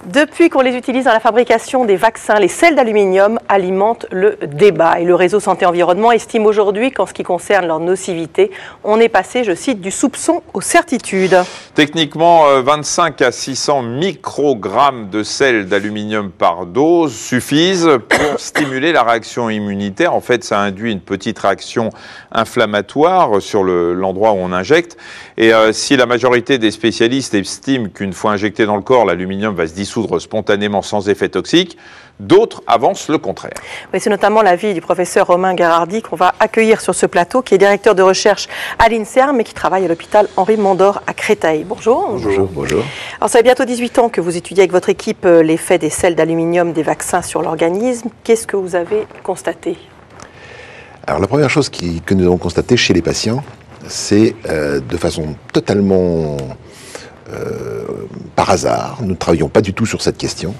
Depuis qu'on les utilise dans la fabrication des vaccins, les sels d'aluminium alimentent le débat. Et le réseau Santé Environnement estime aujourd'hui qu'en ce qui concerne leur nocivité, on est passé, je cite, du soupçon aux certitudes. Techniquement, 25 à 600 microgrammes de sel d'aluminium par dose suffisent pour stimuler la réaction immunitaire. En fait, ça induit une petite réaction inflammatoire sur l'endroit où on injecte. Et si la majorité des spécialistes estiment qu'une fois injecté dans le corps, l'aluminium va se dissoudre spontanément sans effet toxique, d'autres avancent le contraire. Oui, c'est notamment l'avis du professeur Romain Gherardi qu'on va accueillir sur ce plateau, qui est directeur de recherche à l'INSERM mais qui travaille à l'hôpital Henri Mondor à Créteil. Bonjour. Bonjour. Bonjour. Alors, ça fait bientôt 18 ans que vous étudiez avec votre équipe l'effet des sels d'aluminium des vaccins sur l'organisme. Qu'est-ce que vous avez constaté? Alors, la première chose que nous avons constatée chez les patients, c'est de façon totalement par hasard, nous ne travaillons pas du tout sur cette question,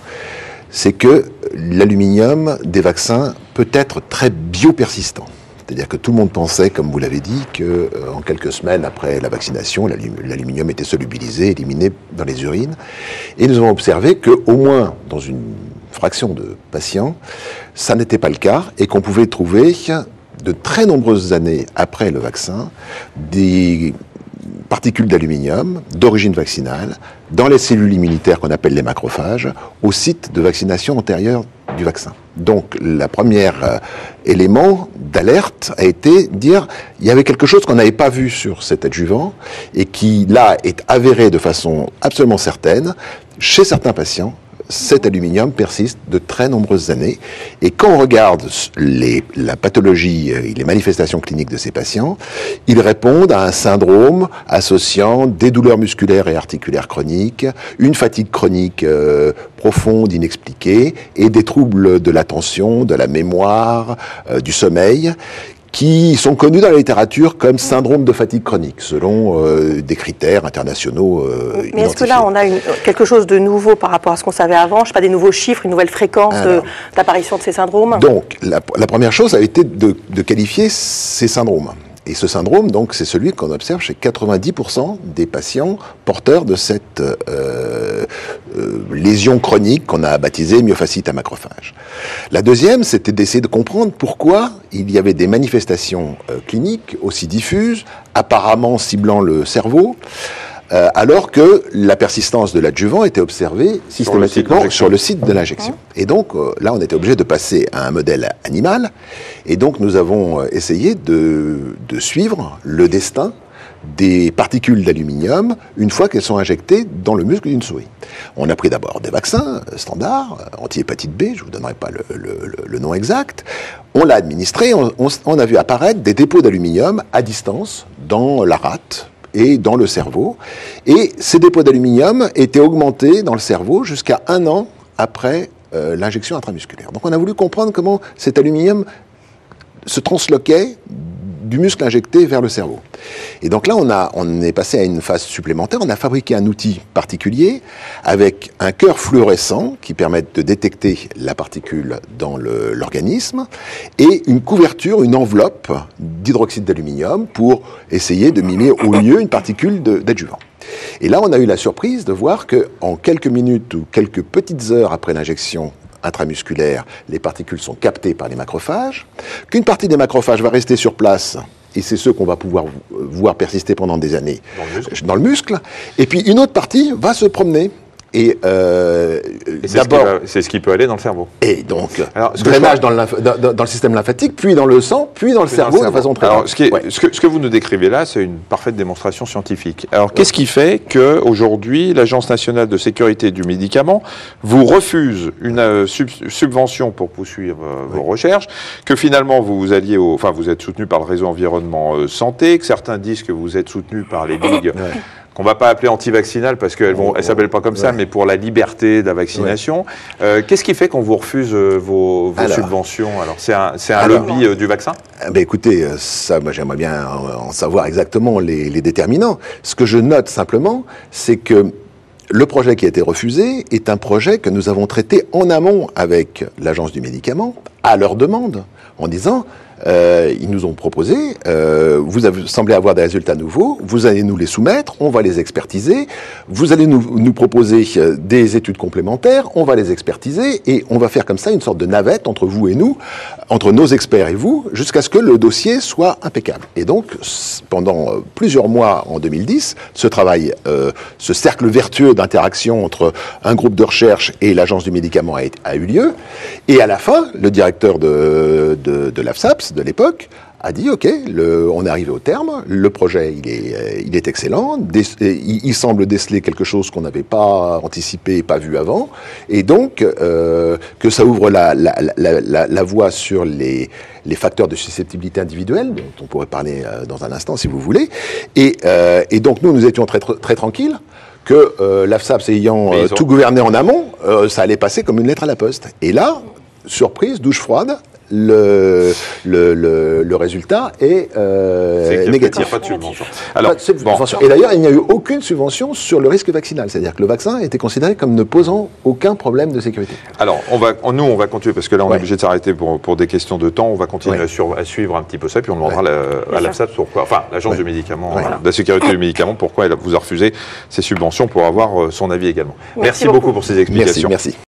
c'est que l'aluminium des vaccins peut être très biopersistant. C'est-à-dire que tout le monde pensait, comme vous l'avez dit, qu'en quelques semaines après la vaccination, l'aluminium était solubilisé, éliminé dans les urines. Et nous avons observé qu'au moins dans une fraction de patients, ça n'était pas le cas et qu'on pouvait trouver de très nombreuses années après le vaccin des particules d'aluminium d'origine vaccinale dans les cellules immunitaires qu'on appelle les macrophages au site de vaccination antérieure du vaccin. Donc, le premier élément d'alerte a été de dire il y avait quelque chose qu'on n'avait pas vu sur cet adjuvant et qui, là, est avéré de façon absolument certaine chez certains patients. Cet aluminium persiste de très nombreuses années. Et quand on regarde la pathologie et les manifestations cliniques de ces patients, ils répondent à un syndrome associant des douleurs musculaires et articulaires chroniques, une fatigue chronique profonde, inexpliquée, et des troubles de l'attention, de la mémoire, du sommeil, qui sont connus dans la littérature comme syndrome de fatigue chronique, selon des critères internationaux Mais est-ce que là, on a quelque chose de nouveau par rapport à ce qu'on savait avant? Je ne sais pas, des nouveaux chiffres, une nouvelle fréquence d'apparition de ces syndromes? Donc, la première chose a été de qualifier ces syndromes. Et ce syndrome, donc, c'est celui qu'on observe chez 90% des patients porteurs de cette lésion chronique qu'on a baptisée myofasciite à macrophage. La deuxième, c'était d'essayer de comprendre pourquoi il y avait des manifestations cliniques aussi diffuses, apparemment ciblant le cerveau, alors que la persistance de l'adjuvant était observée systématiquement sur le site de l'injection. Et donc, là, on était obligé de passer à un modèle animal, et donc nous avons essayé de suivre le destin des particules d'aluminium une fois qu'elles sont injectées dans le muscle d'une souris. On a pris d'abord des vaccins standards, anti-hépatite B, je ne vous donnerai pas le nom exact. On l'a administré, on a vu apparaître des dépôts d'aluminium à distance dans la rate et dans le cerveau. Et ces dépôts d'aluminium étaient augmentés dans le cerveau jusqu'à 1 an après l'injection intramusculaire. Donc on a voulu comprendre comment cet aluminium se transloquait du muscle injecté vers le cerveau. Et donc là, on est passé à une phase supplémentaire. On a fabriqué un outil particulier avec un cœur fluorescent qui permet de détecter la particule dans l'organisme et une couverture, une enveloppe d'hydroxyde d'aluminium pour essayer de mimer au mieux une particule d'adjuvant. Et là, on a eu la surprise de voir qu'en quelques minutes ou quelques petites heures après l'injection intramusculaire, les particules sont captées par les macrophages, qu'une partie des macrophages va rester sur place, et c'est ceux qu'on va pouvoir voir persister pendant des années dans le muscle, et puis une autre partie va se promener. Et d'abord, c'est ce qui peut aller dans le cerveau. Et donc, drainage dans le système lymphatique, puis dans le sang, puis dans le cerveau de façon très Alors, ce que vous nous décrivez là, c'est une parfaite démonstration scientifique. Alors, qu'est-ce qui fait qu'aujourd'hui, l'Agence nationale de sécurité du médicament vous refuse une subvention pour poursuivre vos recherches, que finalement vous êtes soutenu par le réseau environnement santé, que certains disent que vous êtes soutenu par les ligues qu'on ne va pas appeler anti-vaccinales parce qu'elles ne s'appellent pas comme ça, mais pour la liberté de la vaccination. Qu'est-ce qui fait qu'on vous refuse vos subventions? Alors, c'est un lobby du vaccin? Écoutez, ça, moi, j'aimerais bien en savoir exactement les déterminants. Ce que je note simplement, c'est que le projet qui a été refusé est un projet que nous avons traité en amont avec l'Agence du médicament, à leur demande, en disant ils nous ont proposé, vous semblez avoir des résultats nouveaux, vous allez nous les soumettre, on va les expertiser, vous allez nous proposer des études complémentaires, on va les expertiser, et on va faire comme ça une sorte de navette entre vous et nous, entre nos experts et vous, jusqu'à ce que le dossier soit impeccable. Et donc, pendant plusieurs mois en 2010, ce travail, ce cercle vertueux d'interaction entre un groupe de recherche et l'Agence du médicament a eu lieu. Et à la fin, le directeur de l'AFSAPS de l'époque a dit, OK, on est arrivé au terme, le projet, il est excellent, il semble déceler quelque chose qu'on n'avait pas anticipé et pas vu avant, et donc que ça ouvre la voie sur les facteurs de susceptibilité individuelle, dont on pourrait parler dans un instant si vous voulez, et donc nous étions très, très tranquilles, que l'AFSAPS ayant tout gouverné en amont, ça allait passer comme une lettre à la poste. Et là, surprise, douche froide, le résultat est négatif. Pas de subvention. Alors, Et d'ailleurs, il n'y a eu aucune subvention sur le risque vaccinal. C'est-à-dire que le vaccin était considéré comme ne posant aucun problème de sécurité. Alors, on va continuer, parce que là, on est obligé de s'arrêter pour des questions de temps. On va continuer à suivre un petit peu ça, puis on demandera à l'AFSAPS pourquoi, enfin, l'Agence du médicament, de la sécurité du médicament, pourquoi elle vous a refusé ces subventions pour avoir son avis également. Merci beaucoup pour ces explications. Merci.